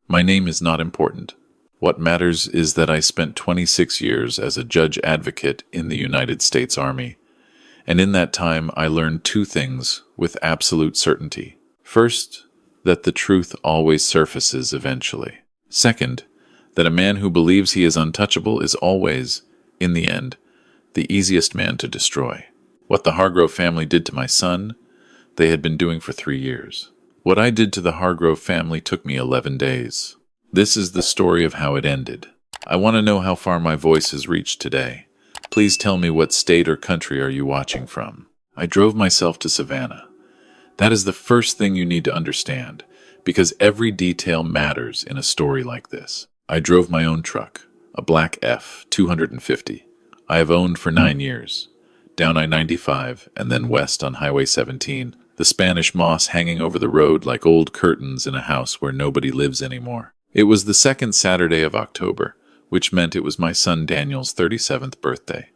My name is not important. What matters is that I spent 26 years as a judge advocate in the United States Army, and in that time I learned two things with absolute certainty. First, that the truth always surfaces eventually. Second, that a man who believes he is untouchable is always, in the end, the easiest man to destroy. What the Hargrove family did to my son, they had been doing for 3 years. What I did to the Hargrove family took me 11 days. This is the story of how it ended. I want to know how far my voice has reached today. Please tell me what state or country are you watching from. I drove myself to Savannah. That is the first thing you need to understand, because every detail matters in a story like this. I drove my own truck, a black F-250. I have owned for 9 years. Down I-95 and then west on Highway 17, the Spanish moss hanging over the road like old curtains in a house where nobody lives anymore. It was the second Saturday of October, which meant it was my son Daniel's 37th birthday.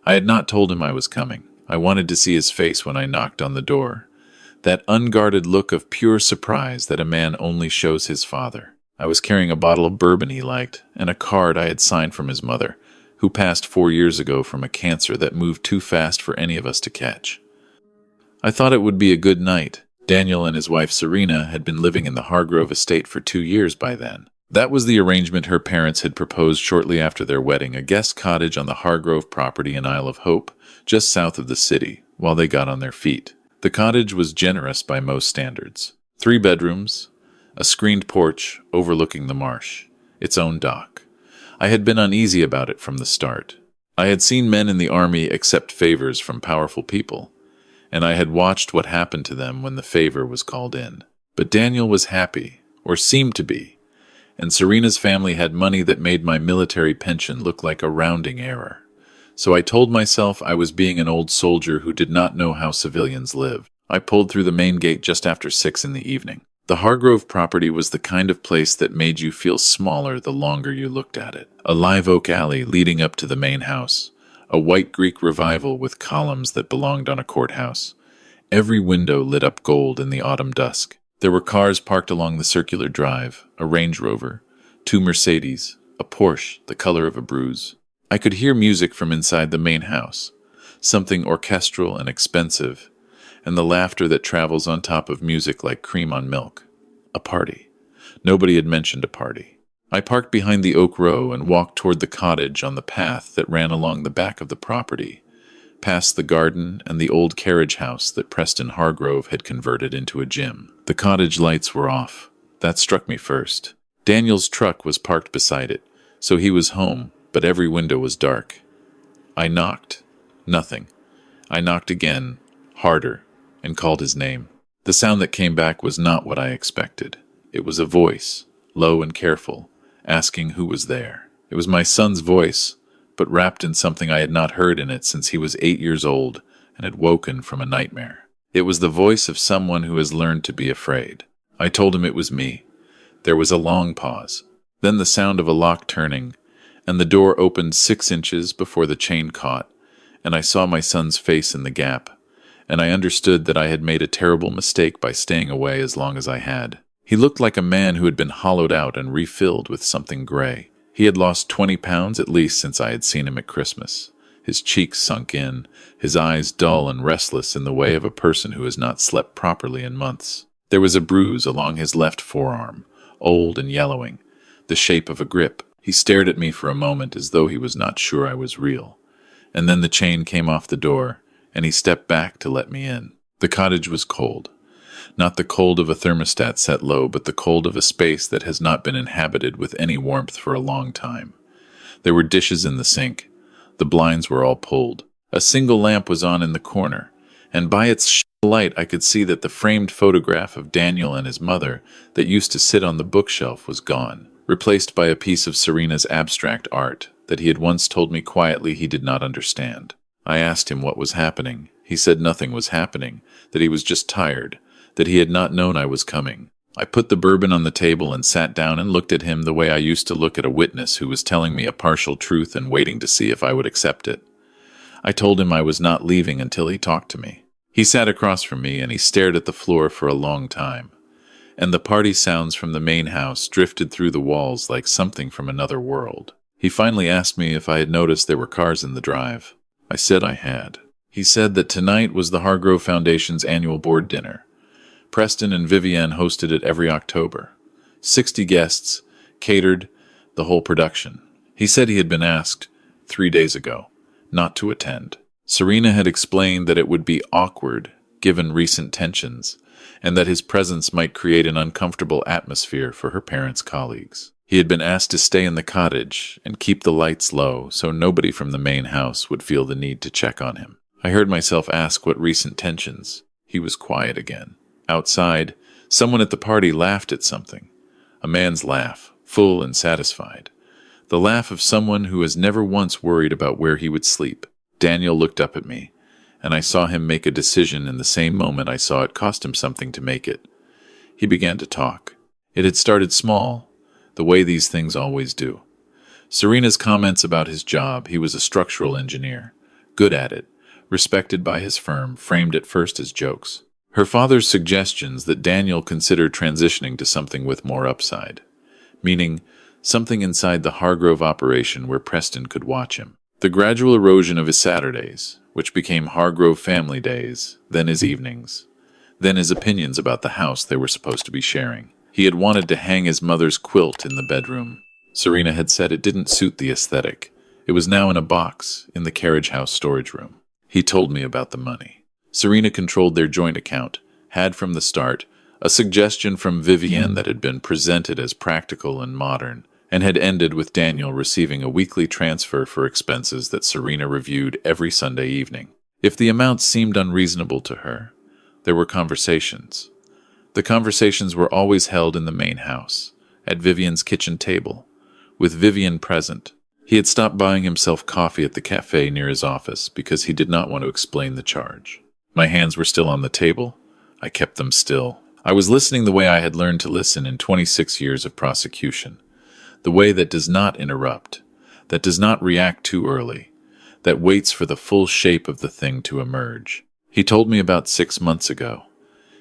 I had not told him I was coming. I wanted to see his face when I knocked on the door. That unguarded look of pure surprise that a man only shows his father. I was carrying a bottle of bourbon he liked, and a card I had signed from his mother, who passed 4 years ago from a cancer that moved too fast for any of us to catch. I thought it would be a good night. Daniel and his wife Serena had been living in the Hargrove estate for 2 years by then. That was the arrangement her parents had proposed shortly after their wedding, a guest cottage on the Hargrove property in Isle of Hope, just south of the city, while they got on their feet. The cottage was generous by most standards. 3 bedrooms, a screened porch overlooking the marsh, its own dock. I had been uneasy about it from the start. I had seen men in the army accept favors from powerful people, and I had watched what happened to them when the favor was called in. But Daniel was happy, or seemed to be, and Serena's family had money that made my military pension look like a rounding error. So I told myself I was being an old soldier who did not know how civilians live. I pulled through the main gate just after 6 in the evening. The Hargrove property was the kind of place that made you feel smaller the longer you looked at it. A live oak alley leading up to the main house. A white Greek revival with columns that belonged on a courthouse. Every window lit up gold in the autumn dusk. There were cars parked along the circular drive, a Range Rover, 2 Mercedes, a Porsche the color of a bruise. I could hear music from inside the main house, something orchestral and expensive, and the laughter that travels on top of music like cream on milk. A party. Nobody had mentioned a party. I parked behind the oak row and walked toward the cottage on the path that ran along the back of the property, past the garden and the old carriage house that Preston Hargrove had converted into a gym. The cottage lights were off. That struck me first. Daniel's truck was parked beside it, so he was home, but every window was dark. I knocked. Nothing. I knocked again, harder, and called his name. The sound that came back was not what I expected. It was a voice, low and careful, asking who was there. It was my son's voice, but wrapped in something I had not heard in it since he was 8 years old and had woken from a nightmare. It was the voice of someone who has learned to be afraid. I told him it was me. There was a long pause, then the sound of a lock turning, and the door opened 6 inches before the chain caught, and I saw my son's face in the gap, and I understood that I had made a terrible mistake by staying away as long as I had. He looked like a man who had been hollowed out and refilled with something gray. He had lost 20 pounds at least since I had seen him at Christmas. His cheeks sunk in, his eyes dull and restless in the way of a person who has not slept properly in months. There was a bruise along his left forearm, old and yellowing, the shape of a grip. He stared at me for a moment as though he was not sure I was real. And then the chain came off the door, and he stepped back to let me in. The cottage was cold. Not the cold of a thermostat set low, but the cold of a space that has not been inhabited with any warmth for a long time. There were dishes in the sink. The blinds were all pulled. A single lamp was on in the corner, and by its light I could see that the framed photograph of Daniel and his mother that used to sit on the bookshelf was gone, replaced by a piece of Serena's abstract art that he had once told me quietly he did not understand. I asked him what was happening. He said nothing was happening, that he was just tired, that he had not known I was coming. I put the bourbon on the table and sat down and looked at him the way I used to look at a witness who was telling me a partial truth and waiting to see if I would accept it. I told him I was not leaving until he talked to me. He sat across from me and he stared at the floor for a long time, and the party sounds from the main house drifted through the walls like something from another world. He finally asked me if I had noticed there were cars in the drive. I said I had. He said that tonight was the Hargrove Foundation's annual board dinner. Preston and Vivienne hosted it every October. 60 guests, catered, the whole production. He said he had been asked 3 days ago not to attend. Serena had explained that it would be awkward given recent tensions, and that his presence might create an uncomfortable atmosphere for her parents' colleagues. He had been asked to stay in the cottage and keep the lights low so nobody from the main house would feel the need to check on him. I heard myself ask what recent tensions. He was quiet again. Outside, someone at the party laughed at something. A man's laugh, full and satisfied. The laugh of someone who has never once worried about where he would sleep. Daniel looked up at me, and I saw him make a decision in the same moment I saw it cost him something to make it. He began to talk. It had started small, the way these things always do. Serena's comments about his job, he was a structural engineer, good at it, respected by his firm, framed at first as jokes. Her father's suggestions that Daniel consider transitioning to something with more upside, meaning something inside the Hargrove operation where Preston could watch him. The gradual erosion of his Saturdays, which became Hargrove family days, then his evenings, then his opinions about the house they were supposed to be sharing. He had wanted to hang his mother's quilt in the bedroom. Serena had said it didn't suit the aesthetic. It was now in a box in the carriage house storage room. He told me about the money. Serena controlled their joint account, had from the start a suggestion from Vivienne that had been presented as practical and modern, and had ended with Daniel receiving a weekly transfer for expenses that Serena reviewed every Sunday evening. If the amount seemed unreasonable to her, there were conversations. The conversations were always held in the main house, at Vivienne's kitchen table, with Vivienne present. He had stopped buying himself coffee at the cafe near his office because he did not want to explain the charge. My hands were still on the table. I kept them still. I was listening the way I had learned to listen in 26 years of prosecution. The way that does not interrupt, that does not react too early, that waits for the full shape of the thing to emerge. He told me about 6 months ago.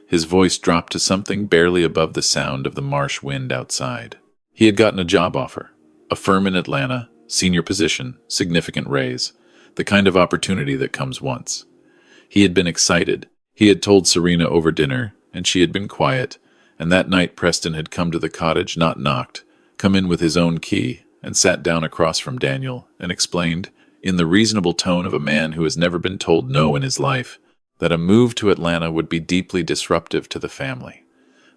His voice dropped to something barely above the sound of the marsh wind outside. He had gotten a job offer, a firm in Atlanta, senior position, significant raise, the kind of opportunity that comes once. He had been excited. He had told Serena over dinner, and she had been quiet, and that night Preston had come to the cottage, not knocked, come in with his own key, and sat down across from Daniel, and explained, in the reasonable tone of a man who has never been told no in his life, that a move to Atlanta would be deeply disruptive to the family,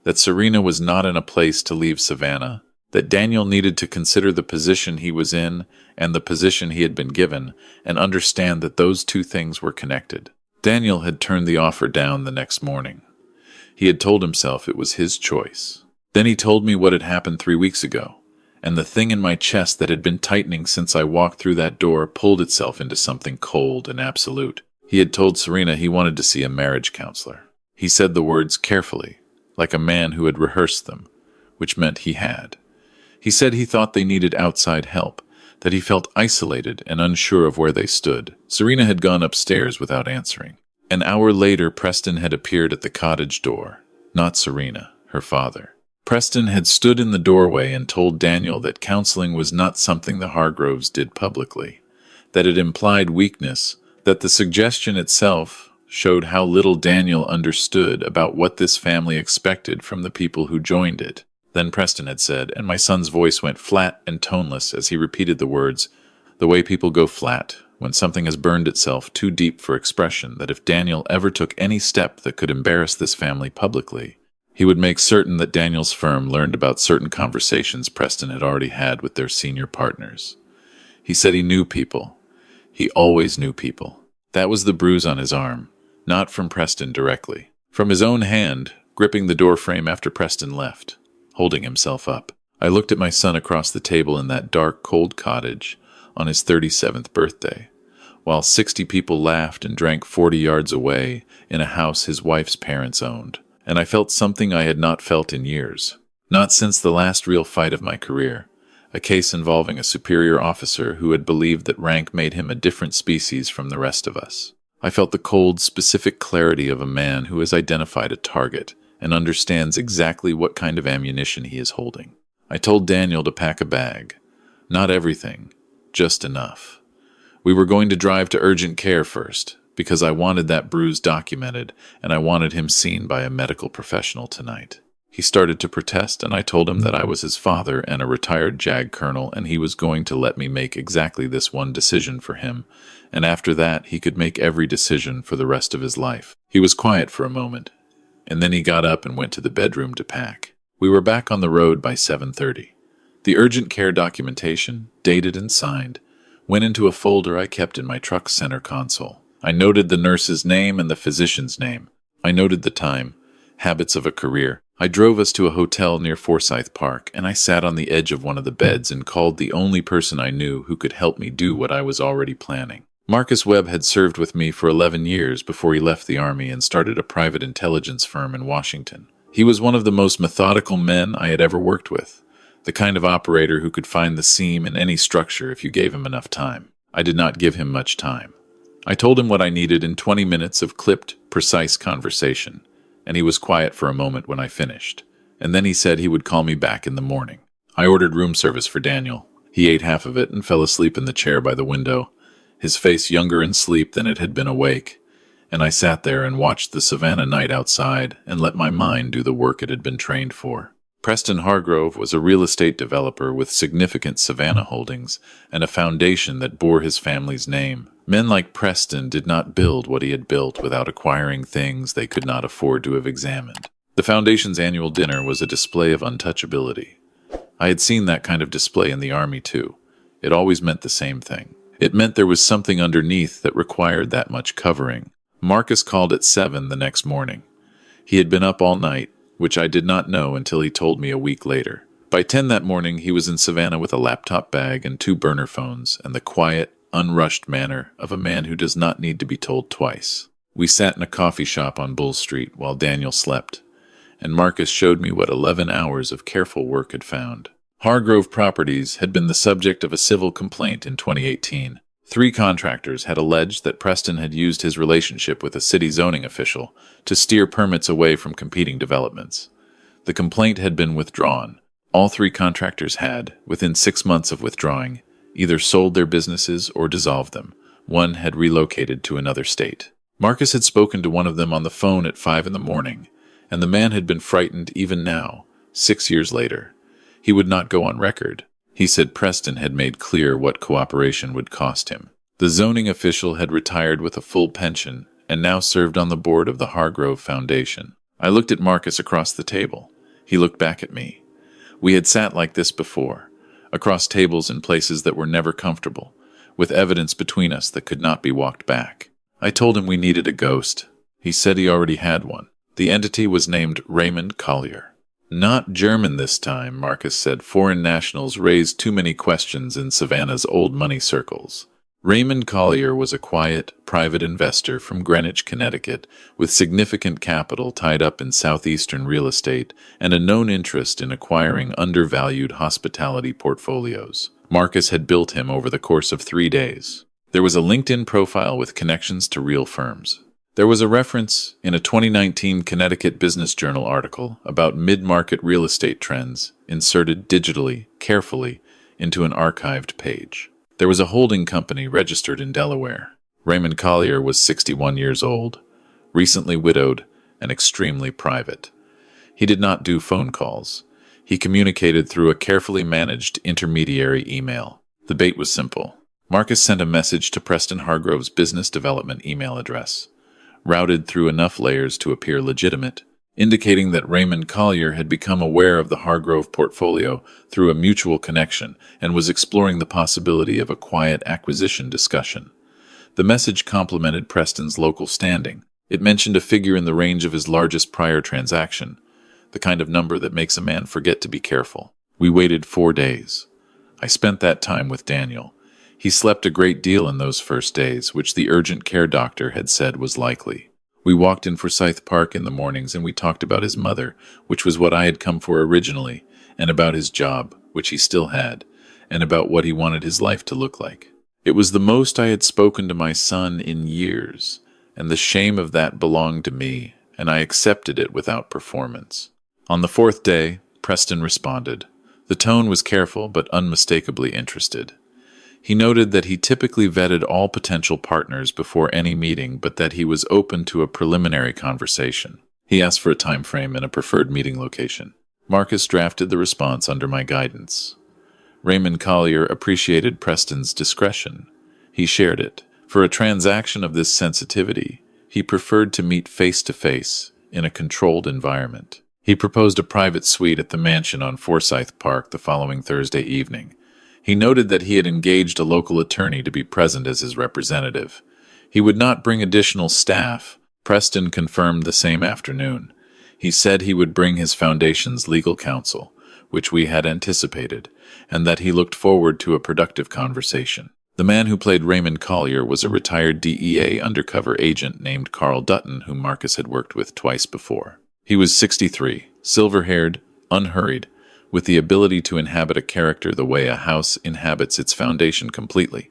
that Serena was not in a place to leave Savannah, that Daniel needed to consider the position he was in and the position he had been given, and understand that those two things were connected. Daniel had turned the offer down the next morning. He had told himself it was his choice. Then he told me what had happened 3 weeks ago, and the thing in my chest that had been tightening since I walked through that door pulled itself into something cold and absolute. He had told Serena he wanted to see a marriage counselor. He said the words carefully, like a man who had rehearsed them, which meant he had. He said he thought they needed outside help, that he felt isolated and unsure of where they stood. Serena had gone upstairs without answering. An hour later, Preston had appeared at the cottage door, not Serena, her father. Preston had stood in the doorway and told Daniel that counseling was not something the Hargroves did publicly, that it implied weakness, that the suggestion itself showed how little Daniel understood about what this family expected from the people who joined it. Then Preston had said, and my son's voice went flat and toneless as he repeated the words, the way people go flat when something has burned itself too deep for expression, that if Daniel ever took any step that could embarrass this family publicly, he would make certain that Daniel's firm learned about certain conversations Preston had already had with their senior partners. He said he knew people. He always knew people. That was the bruise on his arm, not from Preston directly. From his own hand, gripping the doorframe after Preston left, holding himself up. I looked at my son across the table in that dark, cold cottage on his 37th birthday, while 60 people laughed and drank 40 yards away in a house his wife's parents owned. And I felt something I had not felt in years. Not since the last real fight of my career, a case involving a superior officer who had believed that rank made him a different species from the rest of us. I felt the cold, specific clarity of a man who has identified a target and understands exactly what kind of ammunition he is holding. I told Daniel to pack a bag. Not everything, just enough. We were going to drive to urgent care first, because I wanted that bruise documented, and I wanted him seen by a medical professional tonight. He started to protest, and I told him that I was his father and a retired JAG Colonel, and he was going to let me make exactly this one decision for him, and after that he could make every decision for the rest of his life. He was quiet for a moment, and then he got up and went to the bedroom to pack. We were back on the road by 7:30. The urgent care documentation, dated and signed, went into a folder I kept in my truck's center console. I noted the nurse's name and the physician's name. I noted the time, habits of a career. I drove us to a hotel near Forsyth Park, and I sat on the edge of one of the beds and called the only person I knew who could help me do what I was already planning. Marcus Webb had served with me for 11 years before he left the Army and started a private intelligence firm in Washington. He was one of the most methodical men I had ever worked with, the kind of operator who could find the seam in any structure if you gave him enough time. I did not give him much time. I told him what I needed in 20 minutes of clipped, precise conversation, and he was quiet for a moment when I finished, and then he said he would call me back in the morning. I ordered room service for Daniel. He ate half of it and fell asleep in the chair by the window, his face younger in sleep than it had been awake, and I sat there and watched the Savannah night outside and let my mind do the work it had been trained for. Preston Hargrove was a real estate developer with significant Savannah holdings and a foundation that bore his family's name. Men like Preston did not build what he had built without acquiring things they could not afford to have examined. The foundation's annual dinner was a display of untouchability. I had seen that kind of display in the Army too. It always meant the same thing. It meant there was something underneath that required that much covering. Marcus called at 7 the next morning. He had been up all night, which I did not know until he told me a week later. By 10 that morning, he was in Savannah with a laptop bag and 2 burner phones and the quiet, unrushed manner of a man who does not need to be told twice. We sat in a coffee shop on Bull Street while Daniel slept, and Marcus showed me what 11 hours of careful work had found. Hargrove Properties had been the subject of a civil complaint in 2018. 3 contractors had alleged that Preston had used his relationship with a city zoning official to steer permits away from competing developments. The complaint had been withdrawn. All 3 contractors had, within 6 months of withdrawing, either sold their businesses or dissolved them. One had relocated to another state. Marcus had spoken to one of them on the phone at 5 in the morning, and the man had been frightened even now, 6 years later. He would not go on record. He said Preston had made clear what cooperation would cost him. The zoning official had retired with a full pension and now served on the board of the Hargrove Foundation. I looked at Marcus across the table. He looked back at me. We had sat like this before, across tables in places that were never comfortable, with evidence between us that could not be walked back. I told him we needed a ghost. He said he already had one. The entity was named Raymond Collier. Not German this time, Marcus said. Foreign nationals raised too many questions in Savannah's old money circles. Raymond Collier was a quiet, private investor from Greenwich, Connecticut, with significant capital tied up in southeastern real estate and a known interest in acquiring undervalued hospitality portfolios. Marcus had built him over the course of 3 days. There was a LinkedIn profile with connections to real firms. There was a reference in a 2019 Connecticut Business Journal article about mid-market real estate trends inserted digitally, carefully, into an archived page. There was a holding company registered in Delaware. Raymond Collier was 61 years old, recently widowed, and extremely private. He did not do phone calls. He communicated through a carefully managed intermediary email. The bait was simple. Marcus sent a message to Preston Hargrove's business development email address, routed through enough layers to appear legitimate, indicating that Raymond Collier had become aware of the Hargrove portfolio through a mutual connection and was exploring the possibility of a quiet acquisition discussion. The message complimented Preston's local standing. It mentioned a figure in the range of his largest prior transaction, the kind of number that makes a man forget to be careful. We waited 4 days. I spent that time with Daniel. He slept a great deal in those first days, which the urgent care doctor had said was likely. We walked in Forsyth Park in the mornings and we talked about his mother, which was what I had come for originally, and about his job, which he still had, and about what he wanted his life to look like. It was the most I had spoken to my son in years, and the shame of that belonged to me, and I accepted it without performance. On the fourth day, Preston responded. The tone was careful but unmistakably interested. He noted that he typically vetted all potential partners before any meeting, but that he was open to a preliminary conversation. He asked for a time frame and a preferred meeting location. Marcus drafted the response under my guidance. Raymond Collier appreciated Preston's discretion. He shared it. For a transaction of this sensitivity, he preferred to meet face-to-face in a controlled environment. He proposed a private suite at the mansion on Forsyth Park the following Thursday evening. He noted that he had engaged a local attorney to be present as his representative. He would not bring additional staff. Preston confirmed the same afternoon. He said he would bring his foundation's legal counsel, which we had anticipated, and that he looked forward to a productive conversation. The man who played Raymond Collier was a retired DEA undercover agent named Carl Dutton, whom Marcus had worked with twice before. He was 63, silver-haired, unhurried, with the ability to inhabit a character the way a house inhabits its foundation completely,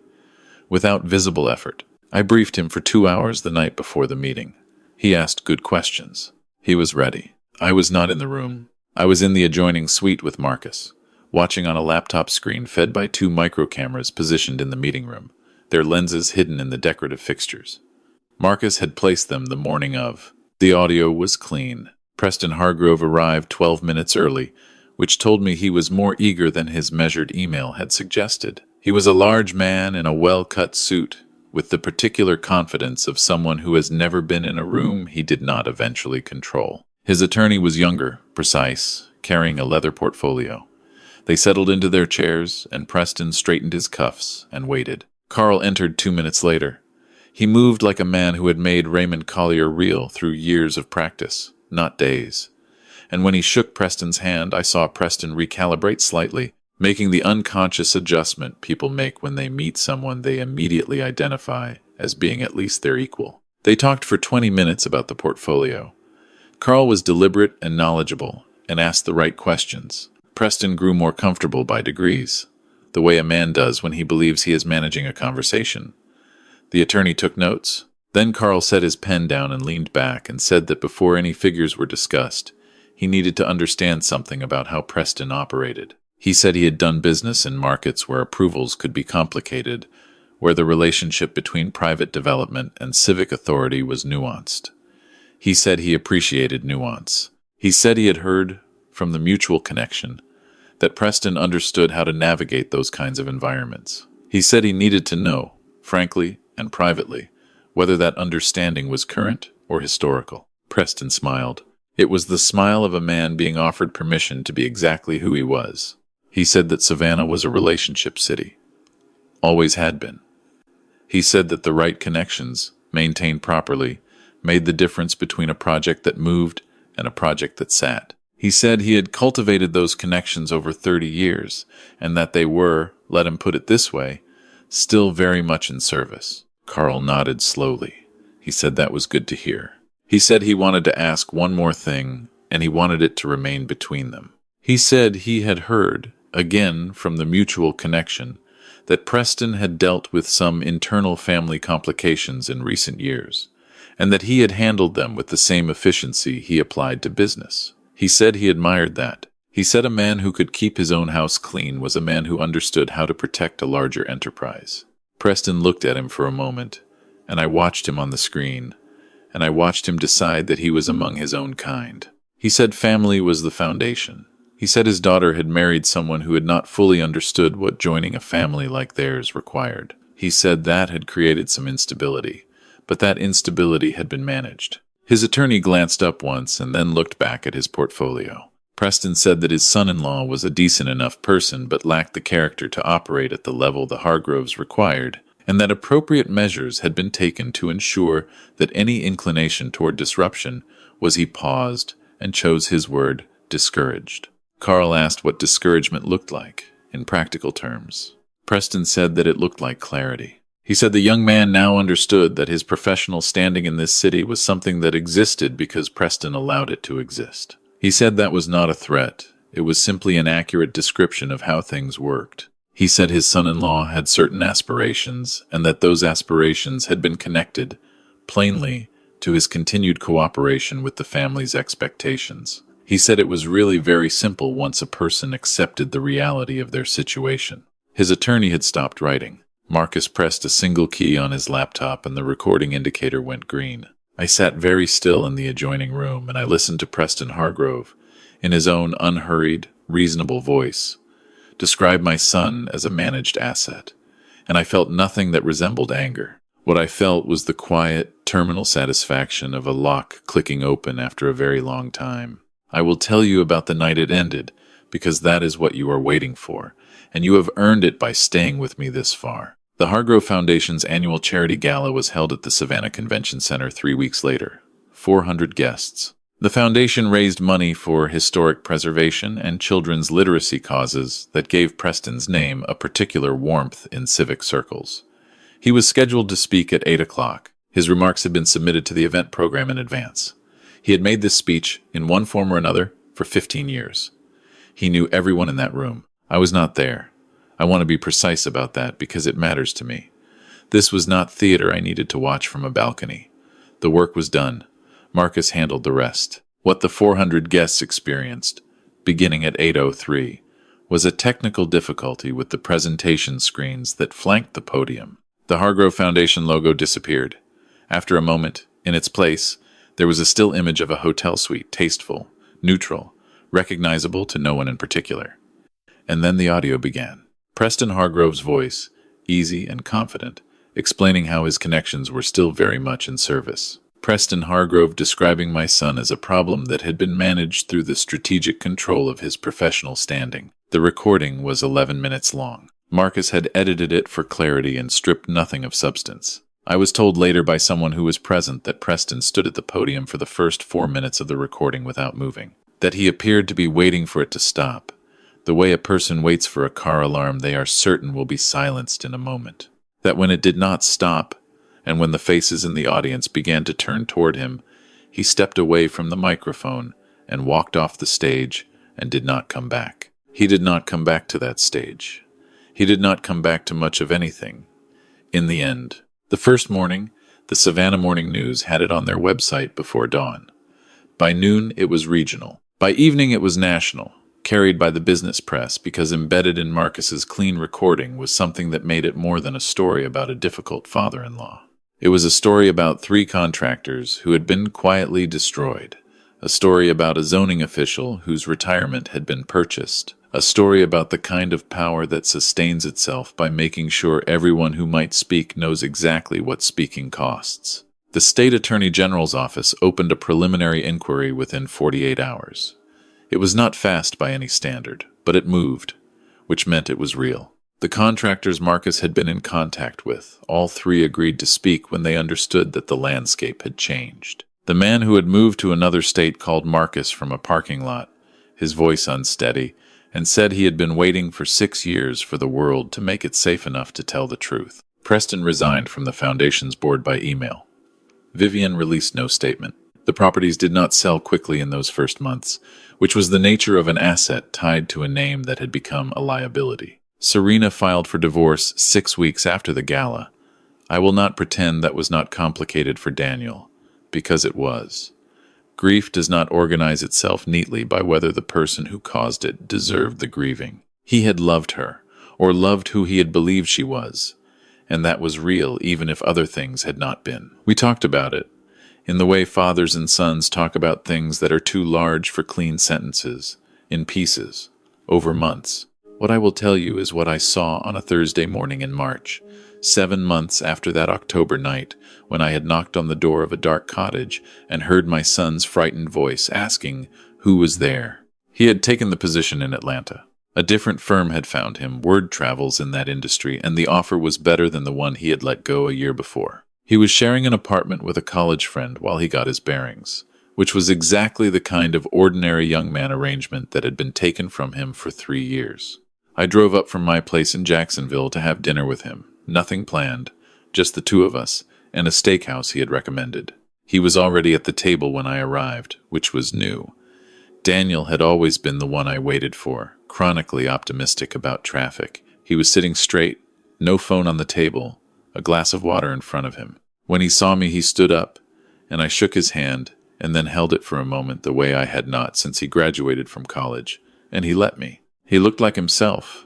without visible effort. I briefed him for 2 hours the night before the meeting. He asked good questions. He was ready. I was not in the room. I was in the adjoining suite with Marcus, watching on a laptop screen fed by 2 micro-cameras positioned in the meeting room, their lenses hidden in the decorative fixtures. Marcus had placed them the morning of. The audio was clean. Preston Hargrove arrived 12 minutes early, which told me he was more eager than his measured email had suggested. He was a large man in a well-cut suit, with the particular confidence of someone who has never been in a room he did not eventually control. His attorney was younger, precise, carrying a leather portfolio. They settled into their chairs, and Preston straightened his cuffs and waited. Carl entered 2 minutes later. He moved like a man who had made Raymond Collier real through years of practice, not days. And when he shook Preston's hand, I saw Preston recalibrate slightly, making the unconscious adjustment people make when they meet someone they immediately identify as being at least their equal. They talked for 20 minutes about the portfolio. Carl was deliberate and knowledgeable, and asked the right questions. Preston grew more comfortable by degrees, the way a man does when he believes he is managing a conversation. The attorney took notes. Then Carl set his pen down and leaned back and said that before any figures were discussed, he needed to understand something about how Preston operated. He said he had done business in markets where approvals could be complicated, where the relationship between private development and civic authority was nuanced. He said he appreciated nuance. He said he had heard from the mutual connection that Preston understood how to navigate those kinds of environments. He said he needed to know, frankly and privately, whether that understanding was current or historical. Preston smiled. It was the smile of a man being offered permission to be exactly who he was. He said that Savannah was a relationship city. Always had been. He said that the right connections, maintained properly, made the difference between a project that moved and a project that sat. He said he had cultivated those connections over 30 years, and that they were, let him put it this way, still very much in service. Carl nodded slowly. He said that was good to hear. He said he wanted to ask one more thing, and he wanted it to remain between them. He said he had heard, again from the mutual connection, that Preston had dealt with some internal family complications in recent years, and that he had handled them with the same efficiency he applied to business. He said he admired that. He said a man who could keep his own house clean was a man who understood how to protect a larger enterprise. Preston looked at him for a moment, and I watched him on the screen, and I watched him decide that he was among his own kind. He said family was the foundation. He said his daughter had married someone who had not fully understood what joining a family like theirs required. He said that had created some instability, but that instability had been managed. His attorney glanced up once and then looked back at his portfolio. Preston said that his son-in-law was a decent enough person but lacked the character to operate at the level the Hargroves required, and that appropriate measures had been taken to ensure that any inclination toward disruption was, he paused and chose his word, discouraged. Carl asked what discouragement looked like, in practical terms. Preston said that it looked like clarity. He said the young man now understood that his professional standing in this city was something that existed because Preston allowed it to exist. He said that was not a threat. It was simply an accurate description of how things worked. He said his son-in-law had certain aspirations, and that those aspirations had been connected, plainly, to his continued cooperation with the family's expectations. He said it was really very simple once a person accepted the reality of their situation. His attorney had stopped writing. Marcus pressed a single key on his laptop and the recording indicator went green. I sat very still in the adjoining room and I listened to Preston Hargrove, in his own unhurried, reasonable voice, describe my son as a managed asset, and I felt nothing that resembled anger. What I felt was the quiet, terminal satisfaction of a lock clicking open after a very long time. I will tell you about the night it ended, because that is what you are waiting for, and you have earned it by staying with me this far. The Hargrove Foundation's annual charity gala was held at the Savannah Convention Center 3 weeks later. 400 guests. The foundation raised money for historic preservation and children's literacy causes that gave Preston's name a particular warmth in civic circles. He was scheduled to speak at 8 o'clock. His remarks had been submitted to the event program in advance. He had made this speech, in one form or another, for 15 years. He knew everyone in that room. I was not there. I want to be precise about that because it matters to me. This was not theater I needed to watch from a balcony. The work was done. Marcus handled the rest. What the 400 guests experienced, beginning at 8:03, was a technical difficulty with the presentation screens that flanked the podium. The Hargrove Foundation logo disappeared. After a moment, in its place, there was a still image of a hotel suite, tasteful, neutral, recognizable to no one in particular. And then the audio began. Preston Hargrove's voice, easy and confident, explaining how his connections were still very much in service. Preston Hargrove describing my son as a problem that had been managed through the strategic control of his professional standing. The recording was 11 minutes long. Marcus had edited it for clarity and stripped nothing of substance. I was told later by someone who was present that Preston stood at the podium for the first 4 minutes of the recording without moving, that he appeared to be waiting for it to stop. The way a person waits for a car alarm they are certain will be silenced in a moment. That when it did not stop, and when the faces in the audience began to turn toward him, he stepped away from the microphone and walked off the stage and did not come back. He did not come back to that stage. He did not come back to much of anything. In the end, the first morning, the Savannah Morning News had it on their website before dawn. By noon, it was regional. By evening, it was national, carried by the business press because embedded in Marcus's clean recording was something that made it more than a story about a difficult father-in-law. It was a story about 3 contractors who had been quietly destroyed, a story about a zoning official whose retirement had been purchased, a story about the kind of power that sustains itself by making sure everyone who might speak knows exactly what speaking costs. The State Attorney General's office opened a preliminary inquiry within 48 hours. It was not fast by any standard, but it moved, which meant it was real. The contractors Marcus had been in contact with, all 3 agreed to speak when they understood that the landscape had changed. The man who had moved to another state called Marcus from a parking lot, his voice unsteady, and said he had been waiting for 6 years for the world to make it safe enough to tell the truth. Preston resigned from the foundation's board by email. Vivian released no statement. The properties did not sell quickly in those first months, which was the nature of an asset tied to a name that had become a liability. Serena filed for divorce 6 weeks after the gala. I will not pretend that was not complicated for Daniel, because it was. Grief does not organize itself neatly by whether the person who caused it deserved the grieving. He had loved her, or loved who he had believed she was, and that was real even if other things had not been. We talked about it, in the way fathers and sons talk about things that are too large for clean sentences, in pieces, over months. What I will tell you is what I saw on a Thursday morning in March, 7 months after that October night, when I had knocked on the door of a dark cottage and heard my son's frightened voice asking who was there. He had taken the position in Atlanta. A different firm had found him, word travels in that industry, and the offer was better than the one he had let go a year before. He was sharing an apartment with a college friend while he got his bearings, which was exactly the kind of ordinary young man arrangement that had been taken from him for 3 years. I drove up from my place in Jacksonville to have dinner with him. Nothing planned, just the 2 of us, and a steakhouse he had recommended. He was already at the table when I arrived, which was new. Daniel had always been the one I waited for, chronically optimistic about traffic. He was sitting straight, no phone on the table, a glass of water in front of him. When he saw me, he stood up, and I shook his hand and then held it for a moment the way I had not since he graduated from college, and he let me. He looked like himself.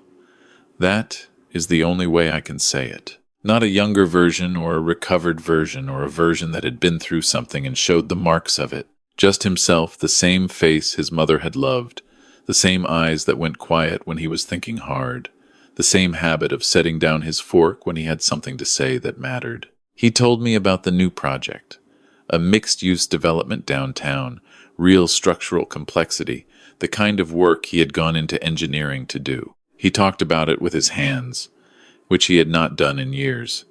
That is the only way I can say it. Not a younger version or a recovered version or a version that had been through something and showed the marks of it. Just himself, the same face his mother had loved, the same eyes that went quiet when he was thinking hard, the same habit of setting down his fork when he had something to say that mattered. He told me about the new project, a mixed-use development downtown, real structural complexity, the kind of work he had gone into engineering to do. He talked about it with his hands, which he had not done in years.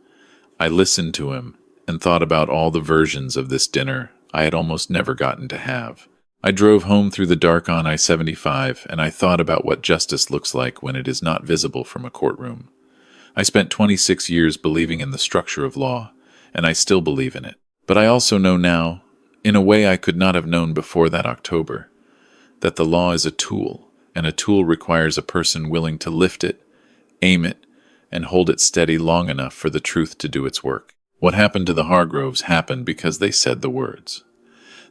I listened to him and thought about all the versions of this dinner I had almost never gotten to have. I drove home through the dark on I-75, and I thought about what justice looks like when it is not visible from a courtroom. I spent 26 years believing in the structure of law, and I still believe in it. But I also know now, in a way I could not have known before that October, that the law is a tool, and a tool requires a person willing to lift it, aim it, and hold it steady long enough for the truth to do its work. What happened to the Hargroves happened because they said the words.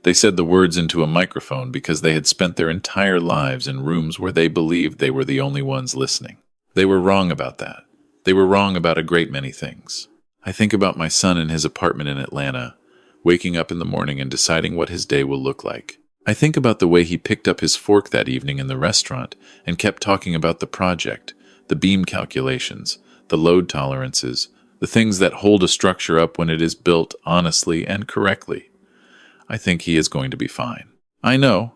They said the words into a microphone because they had spent their entire lives in rooms where they believed they were the only ones listening. They were wrong about that. They were wrong about a great many things. I think about my son in his apartment in Atlanta, waking up in the morning and deciding what his day will look like. I think about the way he picked up his fork that evening in the restaurant and kept talking about the project, the beam calculations, the load tolerances, the things that hold a structure up when it is built honestly and correctly. I think he is going to be fine. I know,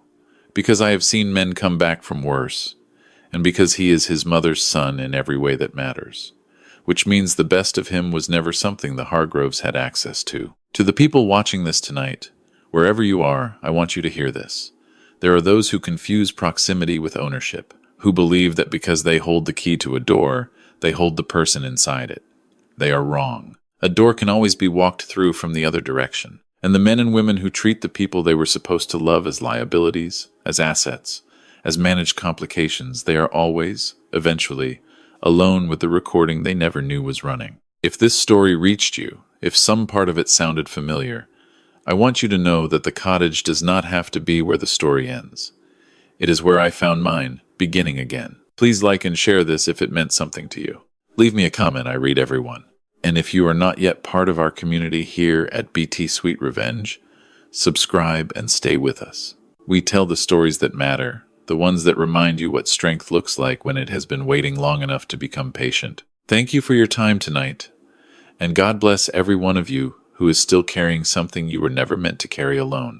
because I have seen men come back from worse, and because he is his mother's son in every way that matters, which means the best of him was never something the Hargroves had access to. To the people watching this tonight, wherever you are, I want you to hear this. There are those who confuse proximity with ownership, who believe that because they hold the key to a door, they hold the person inside it. They are wrong. A door can always be walked through from the other direction. And the men and women who treat the people they were supposed to love as liabilities, as assets, as managed complications, they are always, eventually, alone with the recording they never knew was running. If this story reached you, if some part of it sounded familiar, I want you to know that the cottage does not have to be where the story ends. It is where I found mine, beginning again. Please like and share this if it meant something to you. Leave me a comment, I read everyone. And if you are not yet part of our community here at bt-sweetrevenge, subscribe and stay with us. We tell the stories that matter, the ones that remind you what strength looks like when it has been waiting long enough to become patient. Thank you for your time tonight, and God bless every one of you who is still carrying something you were never meant to carry alone.